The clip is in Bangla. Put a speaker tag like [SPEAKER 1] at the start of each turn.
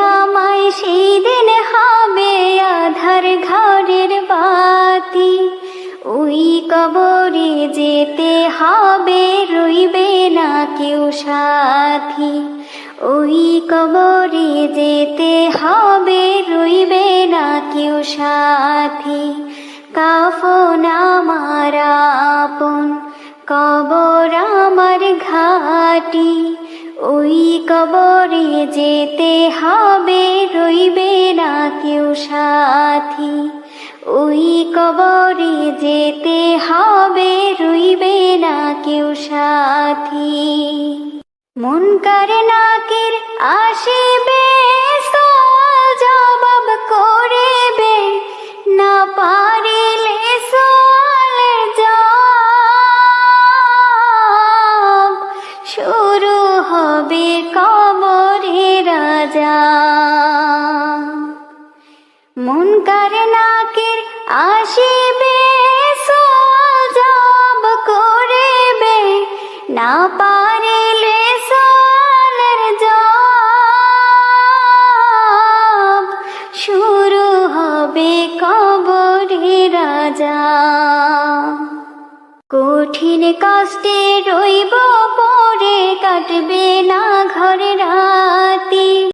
[SPEAKER 1] আমায় সেদিন হবে আধার ঘরের বাতি। ওই কবরে যেতে হবে, রইবে না কেউ সাথী। ওই কবরে যেতে হবে, রইবে না কেউ সাথী। কাফন আমার আপন, কবর আমার ঘাটি। ওই কবরে যেতে হবে, রইবে না কেউ সাথী। ওই কবরে যেতে হবে, রইবে না কেউ সাথী। মুনকার নাকির আসিবে, সওয়াল জবাব করিবে, না পারিলে সওয়ালের জবাব। শুরু হবে কবরের আযাব। মুনকার নাকির আসিবে, সওয়াল জবাব করিবে, না পারিলে সওয়ালের জবাব। শুরু হবে কবরের আযাব। কঠিন কষ্টে রইব পড়ে, কাটবে না ঘর রাতি।